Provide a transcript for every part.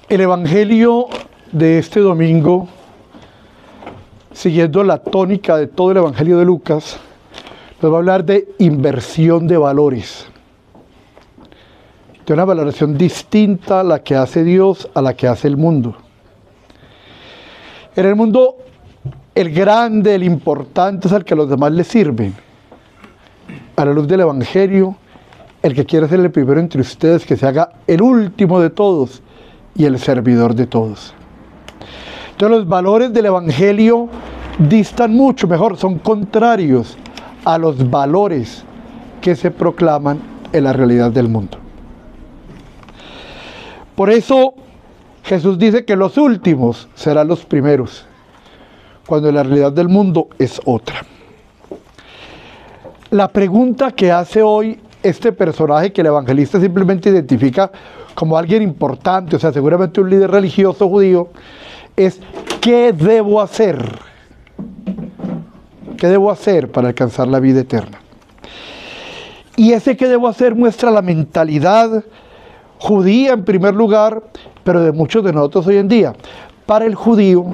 El Evangelio de este domingo, siguiendo la tónica de todo el Evangelio de Lucas, nos va a hablar de inversión de valores, de una valoración distinta a la que hace Dios, a la que hace el mundo. En el mundo, el grande, el importante es el que a los demás les sirven. A la luz del Evangelio, el que quiere ser el primero entre ustedes, que se haga el último de todos y el servidor de todos. Entonces los valores del Evangelio distan mucho, mejor, son contrarios a los valores que se proclaman en la realidad del mundo. Por eso Jesús dice que los últimos serán los primeros, cuando la realidad del mundo es otra. La pregunta que hace hoy este personaje, que el evangelista simplemente identifica como alguien importante, o sea, seguramente un líder religioso judío, es: ¿qué debo hacer? ¿Qué debo hacer para alcanzar la vida eterna? Y ese ¿qué debo hacer? Muestra la mentalidad judía en primer lugar, pero de muchos de nosotros hoy en día. Para el judío,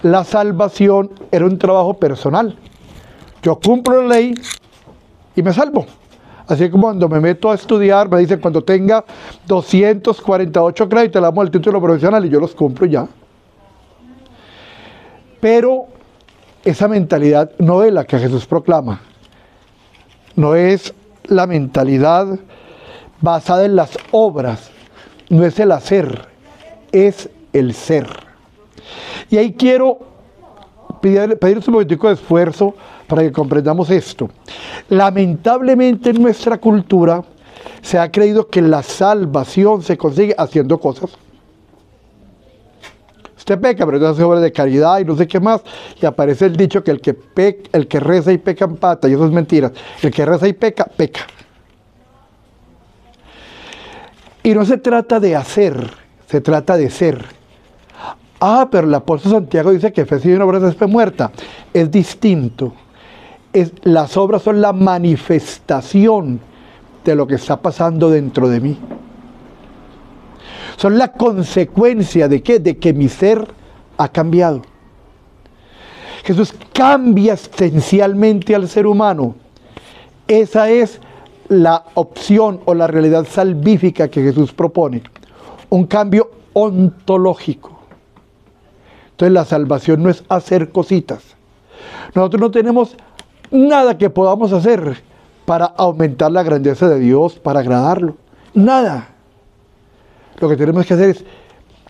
la salvación era un trabajo personal. Yo cumplo la ley y me salvo. Así como cuando me meto a estudiar, me dicen: cuando tenga 248 créditos, le damos el título profesional, y yo los cumplo ya. Pero esa mentalidad no es la que Jesús proclama. No es la mentalidad basada en las obras. No es el hacer, es el ser. Y ahí quiero pedirles un momentico de esfuerzo para que comprendamos esto. Lamentablemente en nuestra cultura se ha creído que la salvación se consigue haciendo cosas. Usted peca, pero entonces hace obras de caridad y no sé qué más, y aparece el dicho que el que reza y peca empata, y eso es mentira. El que reza y peca, peca. Y no se trata de hacer, se trata de ser. Pero el apóstol Santiago dice que fe sin obras es fe muerta. Es distinto. Las obras son la manifestación de lo que está pasando dentro de mí. Son la consecuencia de ¿qué? De que mi ser ha cambiado. Jesús cambia esencialmente al ser humano. Esa es la opción o la realidad salvífica que Jesús propone. Un cambio ontológico. Entonces la salvación no es hacer cositas. Nosotros no tenemos nada que podamos hacer para aumentar la grandeza de Dios, para agradarlo. Nada. Lo que tenemos que hacer es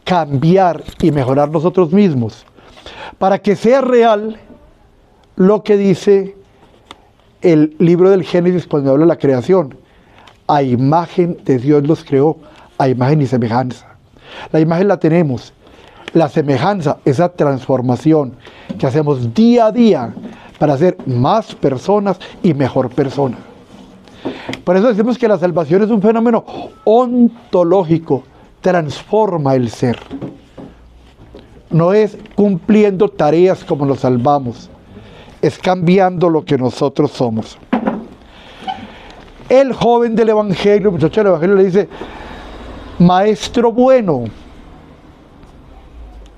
cambiar y mejorar nosotros mismos para que sea real lo que dice el libro del Génesis cuando habla de la creación. A imagen de Dios los creó, a imagen y semejanza. La imagen la tenemos. La semejanza, esa transformación que hacemos día a día para ser más personas y mejor persona. Por eso decimos que la salvación es un fenómeno ontológico, transforma el ser. No es cumpliendo tareas como nos salvamos, es cambiando lo que nosotros somos. El joven del Evangelio, el muchacho del Evangelio, le dice: maestro bueno.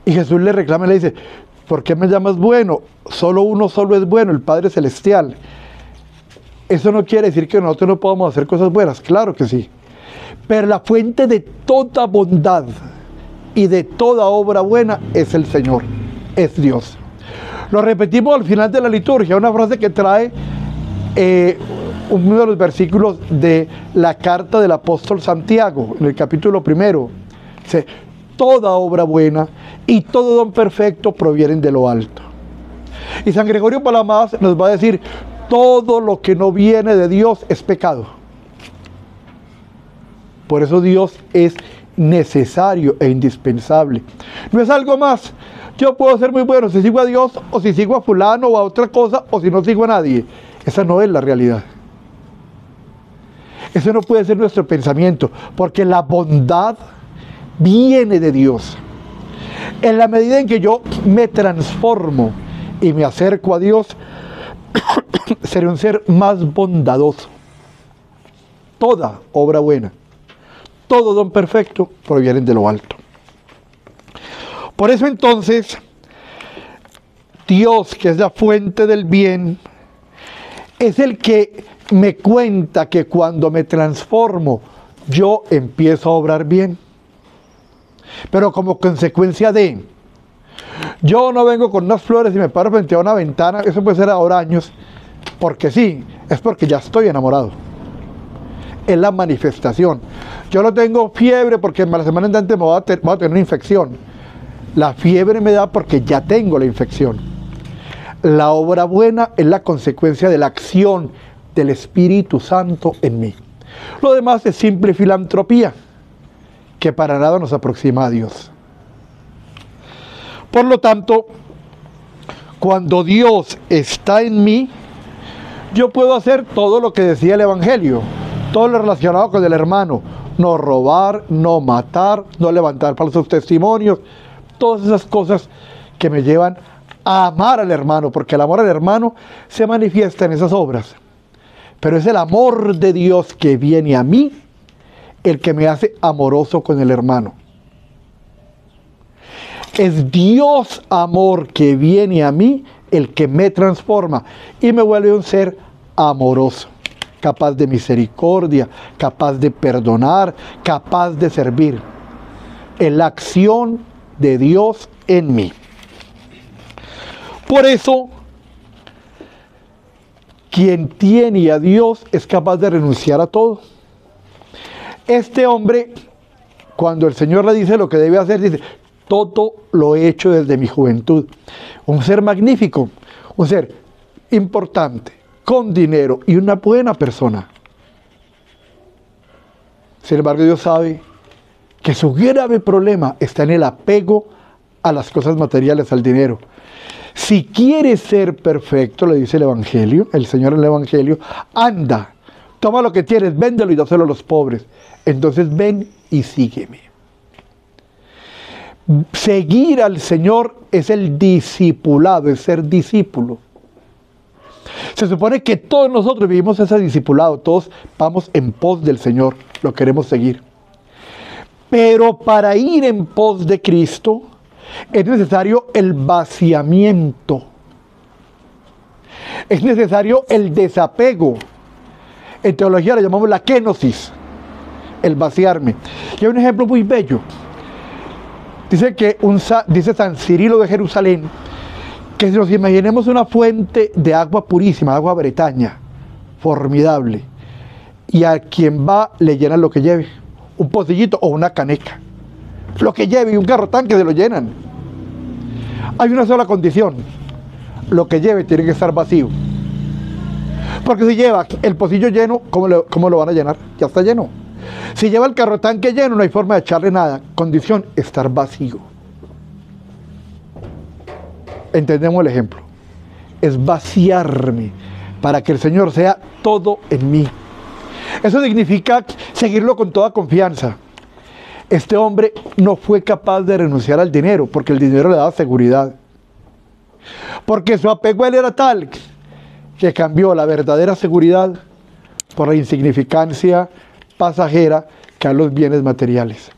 Y Jesús le reclama y le dice: ¿por qué me llamas bueno? Uno solo es bueno, el Padre Celestial. Eso no quiere decir que nosotros no podamos hacer cosas buenas, claro que sí. Pero la fuente de toda bondad y de toda obra buena es el Señor, es Dios. Lo repetimos al final de la liturgia, una frase que trae uno de los versículos de la carta del apóstol Santiago, en el capítulo 1. Dice: toda obra buena y todo don perfecto provienen de lo alto. Y San Gregorio Palamas nos va a decir: todo lo que no viene de Dios es pecado. Por eso Dios es necesario e indispensable. No es algo más. Yo puedo ser muy bueno si sigo a Dios, o si sigo a fulano o a otra cosa, o si no sigo a nadie. Esa no es la realidad. Eso no puede ser nuestro pensamiento, porque la bondad viene de Dios. En la medida en que yo me transformo y me acerco a Dios, seré un ser más bondadoso. Toda obra buena, todo don perfecto provienen de lo alto. Por eso entonces, Dios, que es la fuente del bien, es el que me cuenta que cuando me transformo, yo empiezo a obrar bien. Pero como consecuencia de, yo no vengo con unas flores y me paro frente a una ventana, eso puede ser ahora años, porque sí, es porque ya estoy enamorado. Es la manifestación. Yo no tengo fiebre porque la semana entrante voy a tener una infección. La fiebre me da porque ya tengo la infección. La obra buena es la consecuencia de la acción del Espíritu Santo en mí. Lo demás es simple filantropía, que para nada nos aproxima a Dios. Por lo tanto, cuando Dios está en mí, yo puedo hacer todo lo que decía el Evangelio, todo lo relacionado con el hermano: no robar, no matar, no levantar falsos testimonios, todas esas cosas que me llevan a amar al hermano, porque el amor al hermano se manifiesta en esas obras. Pero es el amor de Dios que viene a mí el que me hace amoroso con el hermano. Es Dios amor que viene a mí el que me transforma y me vuelve un ser amoroso, capaz de misericordia, capaz de perdonar, capaz de servir. Es la acción de Dios en mí. Por eso, quien tiene a Dios es capaz de renunciar a todo. Este hombre, cuando el Señor le dice lo que debe hacer, dice: todo lo he hecho desde mi juventud. Un ser magnífico, un ser importante, con dinero y una buena persona. Sin embargo, Dios sabe que su grave problema está en el apego a las cosas materiales, al dinero. Si quieres ser perfecto, le dice el Evangelio, el Señor en el Evangelio: anda, toma lo que tienes, véndelo y dáselo a los pobres. Entonces ven y sígueme. Seguir al Señor es el discipulado, es ser discípulo. Se supone que todos nosotros vivimos ese discipulado, todos vamos en pos del Señor, lo queremos seguir. Pero para ir en pos de Cristo es necesario el vaciamiento. Es necesario el desapego. En teología le llamamos la kenosis, el vaciarme. Y hay un ejemplo muy bello. Dice San Cirilo de Jerusalén que si nos imaginemos una fuente de agua purísima, agua bretaña, formidable, y a quien va le llenan lo que lleve, un pocillito o una caneca, lo que lleve, y un carro tanque se lo llenan. Hay una sola condición: lo que lleve tiene que estar vacío. Porque si lleva el pocillo lleno, ¿cómo lo van a llenar? Ya está lleno. Si lleva el carro tanque lleno, no hay forma de echarle nada. Condición: estar vacío. Entendemos el ejemplo. Es vaciarme para que el Señor sea todo en mí. Eso significa seguirlo con toda confianza. Este hombre no fue capaz de renunciar al dinero porque el dinero le daba seguridad. Porque su apego a él era tal que cambió la verdadera seguridad por la insignificancia pasajera que a los bienes materiales.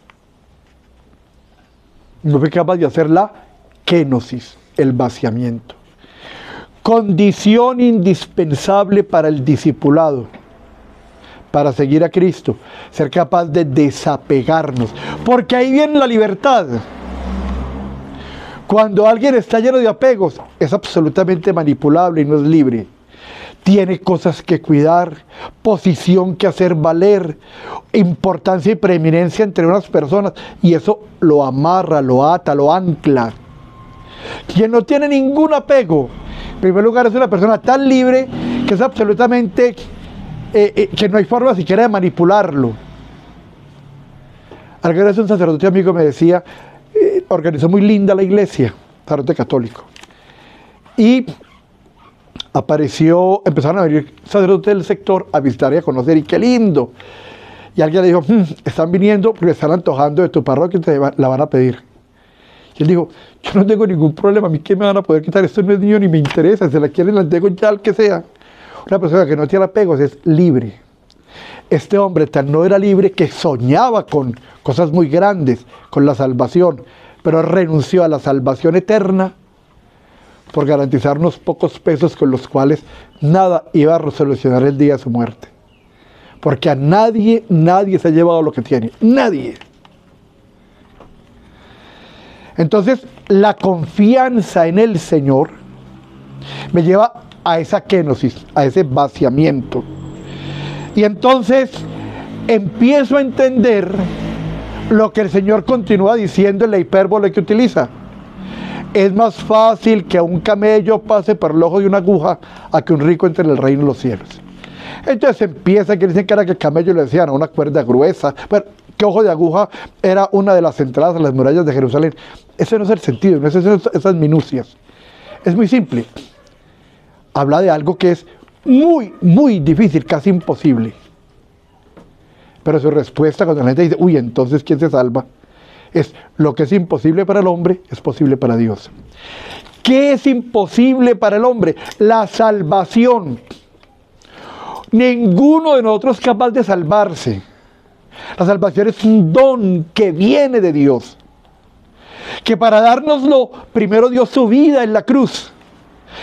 No fue capaz de hacer la kenosis, el vaciamiento. Condición indispensable para el discipulado, para seguir a Cristo, ser capaz de desapegarnos, porque ahí viene la libertad. Cuando alguien está lleno de apegos, es absolutamente manipulable y no es libre. Tiene cosas que cuidar, posición que hacer valer, importancia y preeminencia entre unas personas, y eso lo amarra, lo ata, lo ancla. Quien no tiene ningún apego, en primer lugar, es una persona tan libre que es absolutamente, que no hay forma siquiera de manipularlo. Alguna vez un sacerdote amigo me decía, organizó muy linda la iglesia, sacerdote católico, y empezaron a venir sacerdotes del sector a visitar y a conocer, y qué lindo. Y alguien le dijo, están viniendo porque están antojando de tu parroquia y te la van a pedir. Y él dijo, yo no tengo ningún problema, a mí qué me van a poder quitar, esto no es mío ni me interesa, se la quieren, la entrego ya al que sea. Una persona que no tiene apegos es libre. Este hombre tan no era libre que soñaba con cosas muy grandes, con la salvación, pero renunció a la salvación eterna por garantizar unos pocos pesos con los cuales nada iba a solucionar el día de su muerte. Porque a nadie se ha llevado lo que tiene. Nadie. Entonces, la confianza en el Señor me lleva a esa kenosis, a ese vaciamiento. Y entonces empiezo a entender lo que el Señor continúa diciendo en la hipérbole que utiliza. Es más fácil que un camello pase por el ojo de una aguja a que un rico entre en el reino de los cielos. Entonces empieza, que dicen que era que el camello le decían a una cuerda gruesa, pero que ojo de aguja era una de las entradas a las murallas de Jerusalén. Ese no es el sentido, no es esas minucias. Es muy simple. Habla de algo que es muy, muy difícil, casi imposible. Pero su respuesta cuando la gente dice, uy, entonces ¿quién se salva? Es lo que es imposible para el hombre, es posible para Dios. ¿Qué es imposible para el hombre? La salvación. Ninguno de nosotros es capaz de salvarse. La salvación es un don que viene de Dios. Que para dárnoslo, primero dio su vida en la cruz.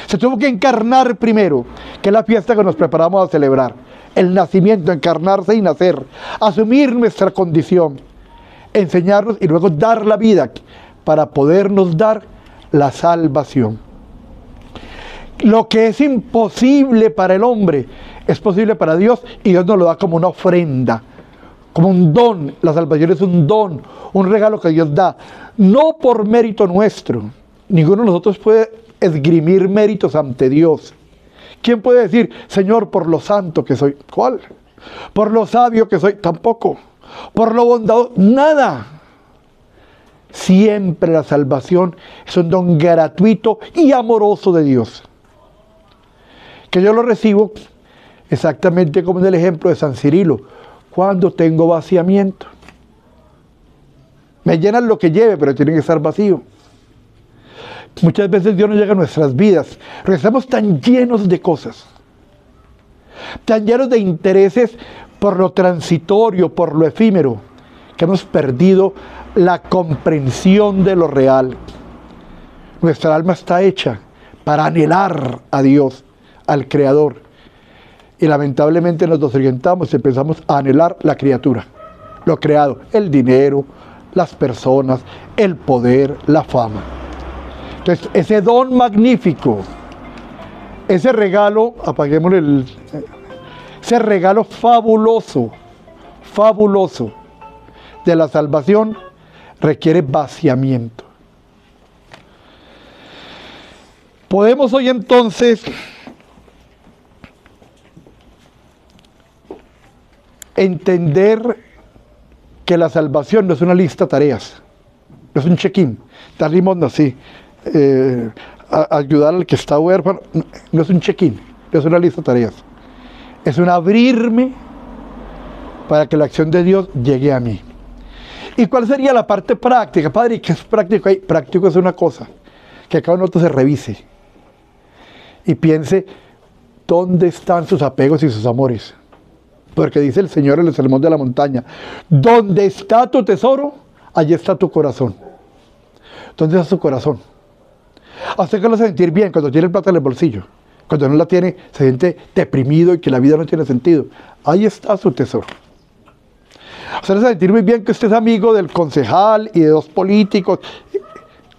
Se tuvo que encarnar primero, que es la fiesta que nos preparamos a celebrar. El nacimiento, encarnarse y nacer. Asumir nuestra condición. Enseñarnos y luego dar la vida para podernos dar la salvación. Lo que es imposible para el hombre es posible para Dios, y Dios nos lo da como una ofrenda, como un don. La salvación es un don, un regalo que Dios da, no por mérito nuestro. Ninguno de nosotros puede esgrimir méritos ante Dios. ¿Quién puede decir, Señor, por lo santo que soy? ¿Cuál? Por lo sabio que soy, tampoco. Por lo bondadoso, nada. Siempre la salvación es un don gratuito y amoroso de Dios, que yo lo recibo exactamente como en el ejemplo de San Cirilo, cuando tengo vaciamiento. Me llenan lo que lleve, pero tiene que estar vacío. Muchas veces Dios no llega a nuestras vidas, porque estamos tan llenos de cosas, tan llenos de intereses por lo transitorio, por lo efímero, que hemos perdido la comprensión de lo real. Nuestra alma está hecha para anhelar a Dios, al Creador, y lamentablemente nos desorientamos y empezamos a anhelar la criatura, lo creado, el dinero, las personas, el poder, la fama. Entonces, ese don magnífico, ese regalo, apaguémosle ese regalo fabuloso, fabuloso de la salvación, requiere vaciamiento. Podemos hoy entonces entender que la salvación no es una lista de tareas, no es un check-in, dar limosna, sí, ayudar al que está huérfano, no es un check-in, no es una lista de tareas, es un abrirme para que la acción de Dios llegue a mí. ¿Y cuál sería la parte práctica? Padre, ¿qué es práctico? Práctico es una cosa, que cada uno se revise y piense dónde están sus apegos y sus amores. Porque dice el Señor en el Sermón de la Montaña, donde está tu tesoro, allí está tu corazón. ¿Dónde está su corazón? A usted que lo hace sentir bien cuando tiene plata en el bolsillo. Cuando no la tiene, se siente deprimido y que la vida no tiene sentido. Ahí está su tesoro. A usted le hace sentir muy bien que usted es amigo del concejal y de dos políticos.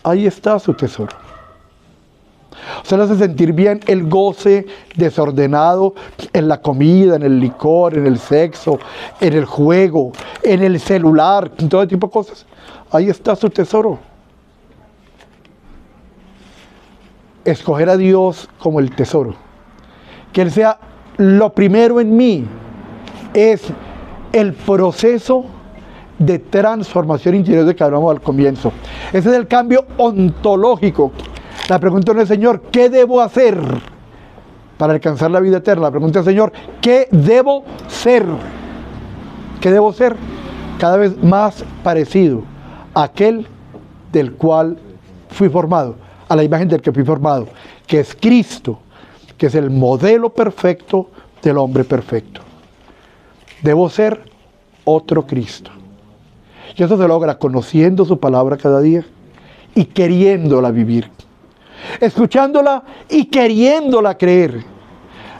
Ahí está su tesoro. Usted le hace sentir bien el goce desordenado en la comida, en el licor, en el sexo, en el juego, en el celular, en todo tipo de cosas. Ahí está su tesoro. Escoger a Dios como el tesoro. Que Él sea lo primero en mí. Es el proceso de transformación interior de que hablamos al comienzo. Ese es el cambio ontológico. La pregunta no es, Señor, ¿qué debo hacer para alcanzar la vida eterna? La pregunta es, Señor, ¿qué debo ser? ¿Qué debo ser? Cada vez más parecido a aquel del cual fui formado, a la imagen del que fui formado, que es Cristo, que es el modelo perfecto del hombre perfecto. Debo ser otro Cristo. Y eso se logra conociendo su palabra cada día, y queriéndola vivir. Escuchándola y queriéndola creer.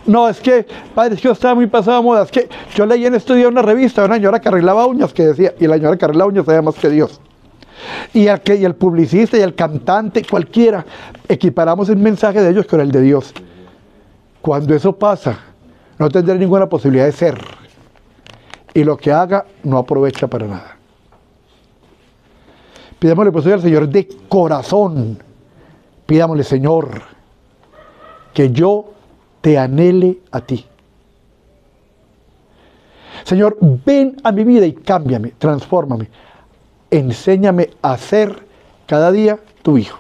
No, es que, padre, es que yo estaba muy pasado de moda. Es que yo leí en estos días una revista de una señora que arreglaba uñas que decía, y la señora que arregla uñas sabía más que Dios. Y el publicista y el cantante, cualquiera, equiparamos el mensaje de ellos con el de Dios. Cuando eso pasa, no tendrá ninguna posibilidad de ser. Y lo que haga no aprovecha para nada. Pidámosle pues hoy al Señor de corazón. Pidámosle, Señor, que yo te anhele a ti. Señor, ven a mi vida y cámbiame, transfórmame. Enséñame a ser cada día tu hijo.